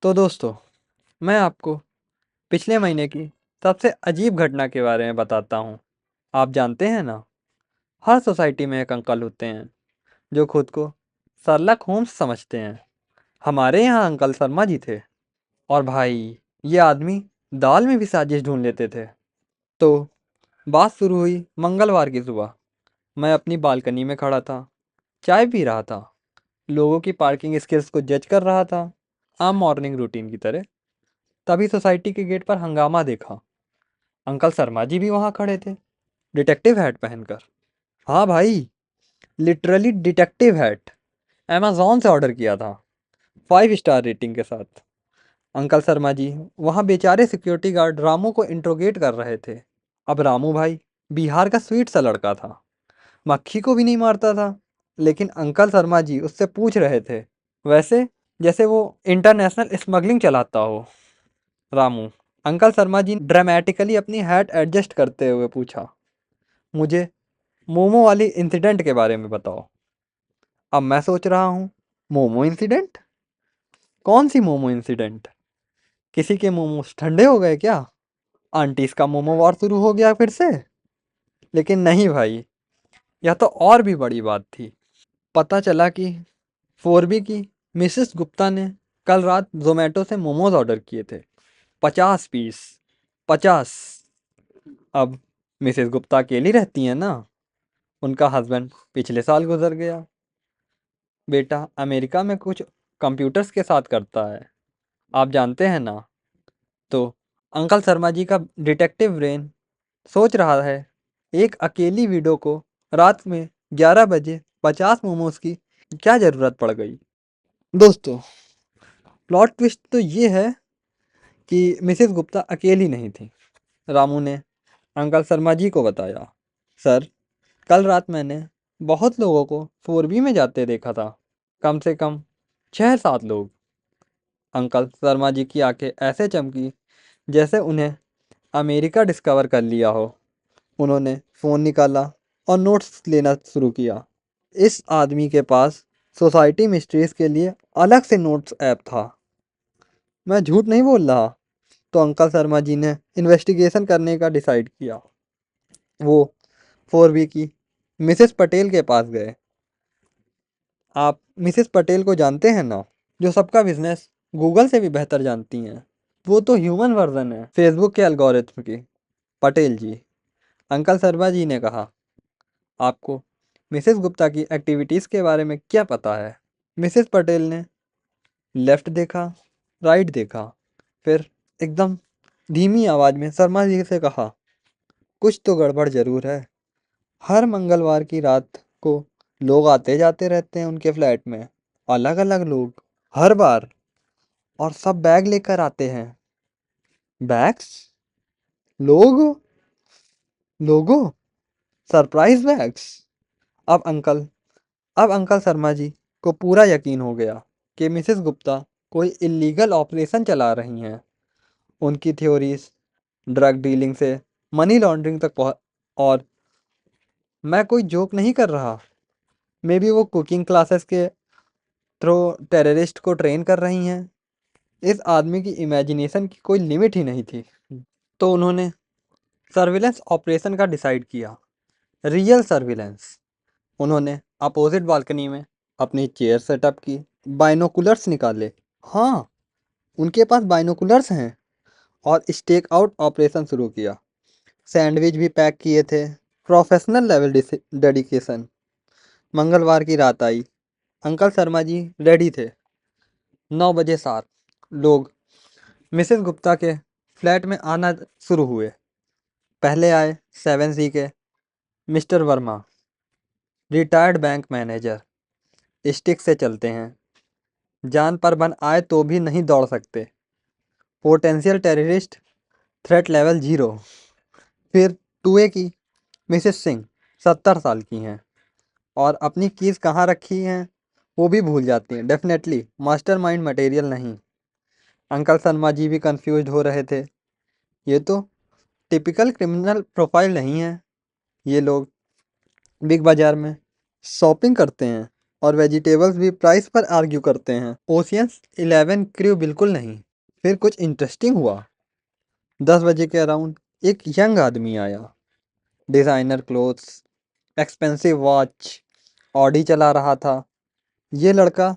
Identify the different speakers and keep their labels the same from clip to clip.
Speaker 1: तो दोस्तों, मैं आपको पिछले महीने की सबसे अजीब घटना के बारे में बताता हूँ। आप जानते हैं ना, हर सोसाइटी में एक अंकल होते हैं जो खुद को शर्लक होम्स समझते हैं। हमारे यहाँ अंकल शर्मा जी थे, और भाई, ये आदमी दाल में भी साजिश ढूंढ लेते थे। तो बात शुरू हुई मंगलवार की सुबह। मैं अपनी बालकनी में खड़ा था, चाय पी रहा था, लोगों की पार्किंग स्किल्स को जज कर रहा था, आम मॉर्निंग रूटीन की तरह। तभी सोसाइटी के गेट पर हंगामा देखा। अंकल शर्मा जी भी वहां खड़े थे, डिटेक्टिव हैट पहनकर। हाँ भाई, लिटरली डिटेक्टिव हैट। अमेज़न से ऑर्डर किया था, 5 स्टार रेटिंग के साथ। अंकल शर्मा जी वहां बेचारे सिक्योरिटी गार्ड रामू को इंट्रोगेट कर रहे थे। अब रामू भाई बिहार का स्वीट सा लड़का था, मक्खी को भी नहीं मारता था, लेकिन अंकल शर्मा जी उससे पूछ रहे थे, वैसे जैसे वो इंटरनेशनल स्मगलिंग चलाता हो। रामू, अंकल शर्मा जी ड्रामेटिकली अपनी हैट एडजस्ट करते हुए पूछा, मुझे मोमो वाली इंसिडेंट के बारे में बताओ। अब मैं सोच रहा हूँ, मोमो इंसिडेंट? कौन सी मोमो इंसिडेंट? किसी के मोमोज ठंडे हो गए क्या? आंटीज का मोमो वॉर शुरू हो गया फिर से? लेकिन नहीं भाई, यह तो और भी बड़ी बात थी। पता चला कि 4B की मिसेस गुप्ता ने कल रात जोमेटो से मोमोज ऑर्डर किए थे, 50 पीस। 50। अब मिसेस गुप्ता अकेली रहती हैं ना, उनका हस्बैंड पिछले साल गुजर गया। बेटा अमेरिका में कुछ कंप्यूटर्स के साथ करता है, आप जानते हैं ना। तो अंकल शर्मा जी का डिटेक्टिव ब्रेन सोच रहा है, एक अकेली विडो को रात में 11 बजे 50 मोमोज की क्या ज़रूरत पड़ गई। दोस्तों, प्लॉट ट्विस्ट तो ये है कि मिसेस गुप्ता अकेली नहीं थी। रामू ने अंकल शर्मा जी को बताया, सर, कल रात मैंने बहुत लोगों को 4B में जाते देखा था, कम से कम 6-7 लोग। अंकल शर्मा जी की आंखें ऐसे चमकी जैसे उन्हें अमेरिका डिस्कवर कर लिया हो। उन्होंने फ़ोन निकाला और नोट्स लेना शुरू किया। इस आदमी के पास सोसाइटी मिस्ट्रीज के लिए अलग से नोट्स ऐप था। मैं झूठ नहीं बोल रहा। तो अंकल शर्मा जी ने इन्वेस्टिगेशन करने का डिसाइड किया। वो 4B की मिसेस पटेल के पास गए। आप मिसेस पटेल को जानते हैं ना, जो सबका बिजनेस गूगल से भी बेहतर जानती हैं। वो तो ह्यूमन वर्जन है फेसबुक के एल्गोरिथम की। पटेल जी, अंकल शर्मा जी ने कहा, आपको मिसेस गुप्ता की एक्टिविटीज़ के बारे में क्या पता है? मिसेस पटेल ने लेफ्ट देखा, राइट देखा, फिर एकदम धीमी आवाज़ में शर्मा जी से कहा, कुछ तो गड़बड़ ज़रूर है। हर मंगलवार की रात को लोग आते जाते रहते हैं उनके फ्लैट में, अलग अलग लोग, हर बार। और सब बैग लेकर आते हैं। बैग्स? लोग? लोगो? Surprise bags? अब अंकल अब अंकल शर्मा जी को पूरा यकीन हो गया कि मिसेस गुप्ता कोई इलीगल ऑपरेशन चला रही हैं। उनकी थ्योरीज ड्रग डीलिंग से मनी लॉन्ड्रिंग तक पहुंच। और मैं कोई जोक नहीं कर रहा। मे बी वो कुकिंग क्लासेस के थ्रू टेररिस्ट को ट्रेन कर रही हैं। इस आदमी की इमेजिनेशन की कोई लिमिट ही नहीं थी। तो उन्होंने सर्विलेंस ऑपरेशन का डिसाइड किया। Real surveillance. उन्होंने अपोजिट बालकनी में अपनी चेयर सेटअप की, बाइनोकुलर्स निकाले। हाँ, उनके पास बाइनोकुलर्स हैं। और स्टेक आउट ऑपरेशन शुरू किया। सैंडविच भी पैक किए थे। Professional level dedication. मंगलवार की रात आई। अंकल शर्मा जी रेडी थे। 9 बजे 7 लोग मिसेस गुप्ता के फ्लैट में आना शुरू हुए। पहले आए 7C के mister Verma, retired bank manager. Stick से चलते हैं, जान पर बन आए तो भी नहीं दौड़ सकते। Potential terrorist, threat level 0। फिर 2A की मिसेस सिंह, 70 साल की हैं, और अपनी कीज़ कहाँ रखी हैं वो भी भूल जाती हैं। डेफिनेटली मास्टरमाइंड मटेरियल नहीं। अंकल शर्मा जी भी कंफ्यूज हो रहे थे। ये तो टिपिकल क्रिमिनल प्रोफाइल नहीं है। ये लोग बिग बाजार में शॉपिंग करते हैं, और वेजिटेबल्स भी प्राइस पर आर्ग्यू करते हैं। ओशियंस 11 क्रू बिल्कुल नहीं। फिर कुछ इंटरेस्टिंग हुआ। 10 बजे के अराउंड एक यंग आदमी आया। Designer clothes, expensive watch, Audi चला रहा था। ये लड़का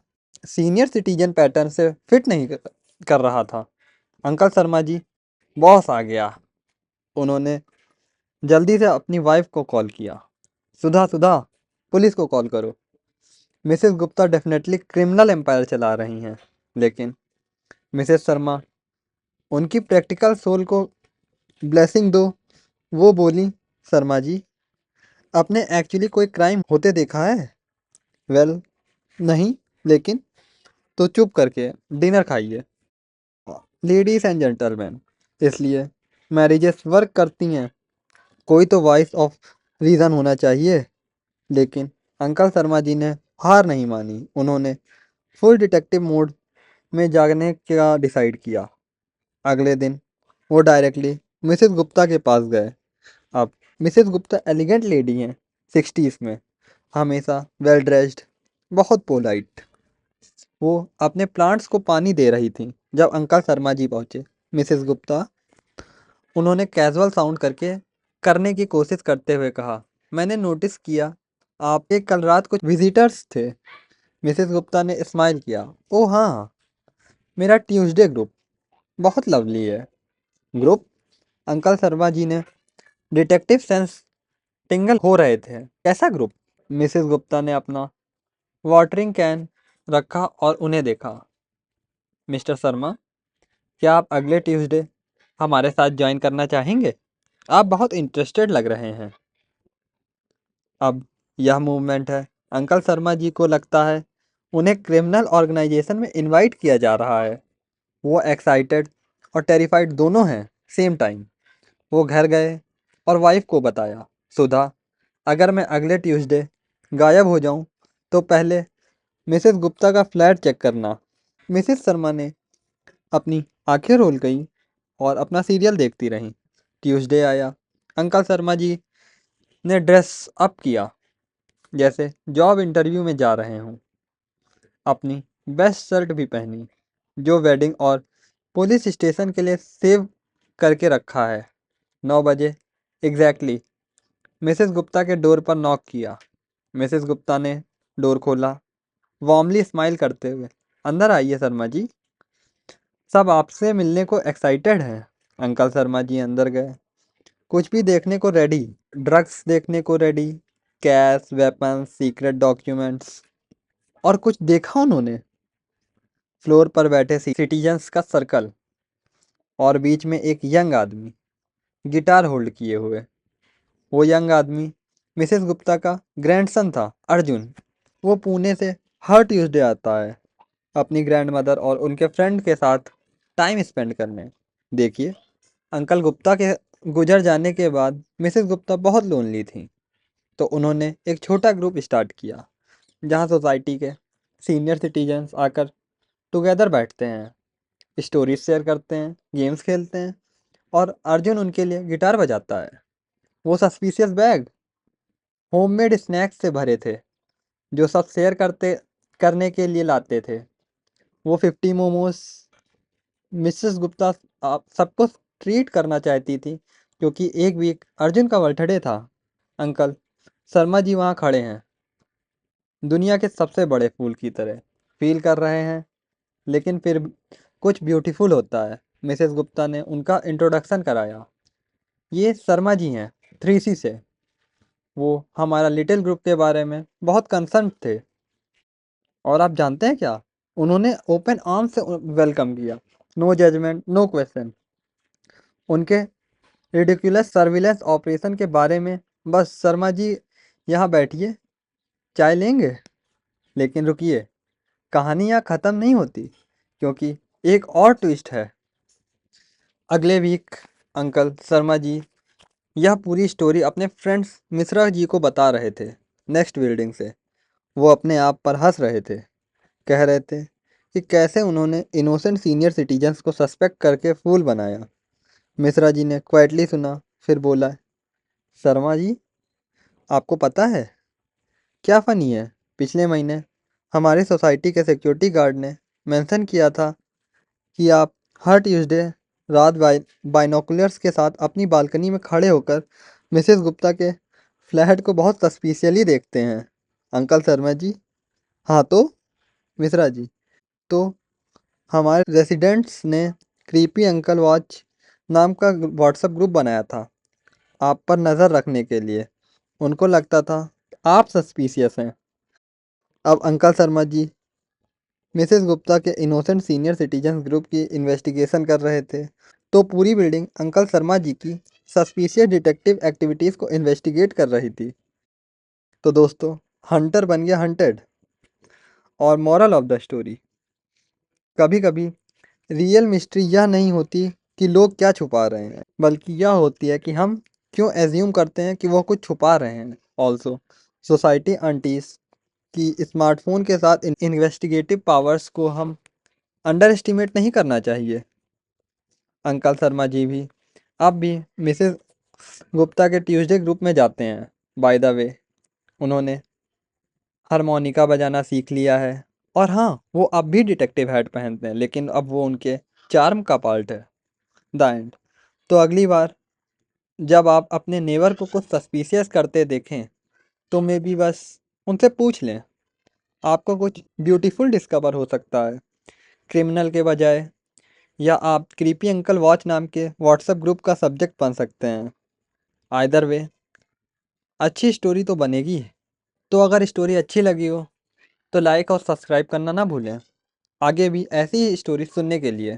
Speaker 1: सीनियर सिटीजन पैटर्न से फिट नहीं कर रहा था। अंकल शर्मा जी, बॉस आ गया। उन्होंने जल्दी से अपनी वाइफ को कॉल किया। सुधा सुधा, पुलिस को कॉल करो। Mrs Gupta definitely criminal empire चला रही हैं, लेकिन मिसेस शर्मा, उनकी प्रैक्टिकल सोल को ब्लेसिंग दो। वो बोली, शर्मा जी, आपने एक्चुअली कोई क्राइम होते देखा है? वेल, नहीं, लेकिन तो चुप करके डिनर खाइए। लेडीज एंड जेंटलमैन, इसलिए मैरिजेस वर्क करती हैं। कोई तो वॉइस ऑफ रीज़न होना चाहिए। लेकिन अंकल शर्मा जी ने हार नहीं मानी। उन्होंने फुल डिटेक्टिव मोड में जागने का डिसाइड किया। अगले दिन वो डायरेक्टली मिसेस गुप्ता के पास गए। अब मिसेस गुप्ता एलिगेंट लेडी हैं, 60s में, हमेशा वेल ड्रेस्ड, बहुत पोलाइट। वो अपने प्लांट्स को पानी दे रही थी जब अंकल शर्मा जी पहुंचे। मिसेस गुप्ता, उन्होंने कैजुअल साउंड करने की कोशिश करते हुए कहा, मैंने नोटिस किया आपके कल रात कुछ विजिटर्स थे। मिसेस गुप्ता ने स्माइल किया। ओह हाँ, मेरा ट्यूसडे ग्रुप बहुत लवली है। ग्रुप? अंकल शर्मा जी ने डिटेक्टिव सेंस टिंगल हो रहे थे। कैसा ग्रुप? मिसेस गुप्ता ने अपना वाटरिंग कैन रखा और उन्हें देखा। मिस्टर शर्मा, क्या आप अगले ट्यूसडे हमारे साथ ज्वाइन करना चाहेंगे? आप बहुत इंटरेस्टेड लग रहे हैं। अब यह मूवमेंट है। अंकल शर्मा जी को लगता है उन्हें क्रिमिनल ऑर्गेनाइजेशन में इनवाइट किया जा रहा है। वो एक्साइटेड और टेरिफाइड दोनों हैं सेम टाइम। वो घर गए और वाइफ को बताया, सुधा, अगर मैं अगले ट्यूसडे गायब हो जाऊं तो पहले मिसेस गुप्ता का फ्लैट चेक करना। मिसेस शर्मा ने अपनी आंखें रोल गई और अपना सीरियल देखती रहीं। ट्यूसडे आया। अंकल शर्मा जी ने ड्रेस अप किया जैसे जॉब इंटरव्यू में जा रहे हों। अपनी बेस्ट शर्ट भी पहनी जो वेडिंग और पुलिस स्टेशन के लिए सेव करके रखा है। 9 बजे एग्जैक्टली मिसेस गुप्ता के डोर पर नॉक किया। मिसेस गुप्ता ने डोर खोला, वार्मली स्माइल करते हुए, अंदर आइए शर्मा जी, सब आपसे मिलने को एक्साइटेड हैं। अंकल शर्मा जी अंदर गए। कुछ भी देखने को रेडी। ड्रग्स देखने को ready, cash, weapon, secret documents. और कुछ देखा उन्होंने? फ्लोर पर बैठे सिटीजन्स का सर्कल और बीच में एक यंग आदमी गिटार होल्ड किए हुए। वो यंग आदमी मिसेस गुप्ता का ग्रैंडसन था, अर्जुन। वो पुणे से हर ट्यूसडे आता है अपनी ग्रैंडमदर और उनके फ्रेंड के साथ टाइम स्पेंड करने। देखिए, अंकल गुप्ता के गुजर जाने के बाद मिसेस गुप्ता बहुत लोनली थी, तो उन्होंने एक छोटा ग्रुप स्टार्ट किया जहां सोसाइटी के सीनियर सिटीजन्स आकर टुगेदर बैठते हैं, स्टोरीज शेयर करते हैं, गेम्स खेलते हैं, और अर्जुन उनके लिए गिटार बजाता है। वो सस्पिशियस बैग होममेड स्नैक्स से भरे थे जो सब शेयर करते करने के लिए लाते थे। वो 50 मोमोज मिसेस गुप्ता आप सबको ट्रीट करना चाहती थी क्योंकि एक वीक अर्जुन का बर्थडे था। अंकल शर्मा जी वहाँ खड़े हैं, दुनिया के सबसे बड़े फूल की तरह फील कर रहे हैं, लेकिन फिर कुछ ब्यूटीफुल होता है। मिसेस गुप्ता ने उनका इंट्रोडक्शन कराया। ये शर्मा जी हैं, 3C से। वो हमारा लिटिल ग्रुप के बारे में बहुत कंसर्न थे। और आप जानते हैं क्या, उन्होंने ओपन आर्म से वेलकम किया। No judgement, no question. उनके रिडिकुलस सर्विलेंस ऑपरेशन के बारे में बस, शर्मा जी यहाँ बैठिए, चाय लेंगे। लेकिन रुकिए, कहानी यहाँ ख़त्म नहीं होती, क्योंकि एक और ट्विस्ट है। अगले वीक अंकल शर्मा जी यह पूरी स्टोरी अपने फ्रेंड्स मिश्रा जी को बता रहे थे, नेक्स्ट बिल्डिंग से। वो अपने आप पर हंस रहे थे, कह रहे थे कि कैसे उन्होंने इनोसेंट सीनियर सिटीजन्स को सस्पेक्ट करके फूल बनाया। मिश्रा जी ने क्वाइटली सुना, फिर बोला, शर्मा जी, आपको पता है क्या फ़नी है? पिछले महीने हमारी सोसाइटी के सिक्योरिटी गार्ड ने मेंशन किया था कि आप हर ट्यूसडे रात बाइनोकुलर्स के साथ अपनी बालकनी में खड़े होकर मिसेस गुप्ता के फ्लैट को बहुत सस्पिशियसली देखते हैं। अंकल शर्मा जी। हाँ तो मिश्रा जी। तो हमारे रेसिडेंट्स ने क्रीपी अंकल वॉच नाम का व्हाट्सएप ग्रुप बनाया था आप पर नज़र रखने के लिए। उनको लगता था आप सस्पिशियस हैं। अब अंकल शर्मा जी मिसेस गुप्ता के इनोसेंट सीनियर सिटीजन ग्रुप की इन्वेस्टिगेशन कर रहे थे, तो पूरी बिल्डिंग अंकल शर्मा जी की सस्पिशियस डिटेक्टिव एक्टिविटीज़ को इन्वेस्टिगेट कर रही थी। तो दोस्तों, हंटर बन गया हंटेड। और मॉरल ऑफ द स्टोरी, कभी कभी रियल मिस्ट्री यह नहीं होती कि लोग क्या छुपा रहे हैं, बल्कि यह होती है कि हम क्यों एज्यूम करते हैं कि वो कुछ छुपा रहे हैं। ऑल्सो सोसाइटी आंटीज की स्मार्टफोन के साथ इन्वेस्टिगेटिव पावर्स को हम अंडर एस्टिमेट नहीं करना चाहिए। अंकल शर्मा जी भी अब भी मिसेस गुप्ता के ट्यूसडे ग्रुप में जाते हैं। बाय द वे, उन्होंने हारमोनिका बजाना सीख लिया है। और हाँ, वो अब भी डिटेक्टिव हैट पहनते हैं, लेकिन अब वो उनके चार्म का पार्ट है। The end. तो अगली बार जब आप अपने नेबर को कुछ सस्पिशियस करते देखें, तो मे बी बस उनसे पूछ लें, आपको कुछ ब्यूटीफुल डिस्कवर हो सकता है क्रिमिनल के बजाय। या आप क्रीपी अंकल वॉच नाम के व्हाट्सएप ग्रुप का सब्जेक्ट बन सकते हैं। आइदर वे अच्छी स्टोरी तो बनेगी। तो अगर स्टोरी अच्छी लगी हो तो लाइक और सब्सक्राइब करना ना भूलें, आगे भी ऐसी ही स्टोरी सुनने के लिए।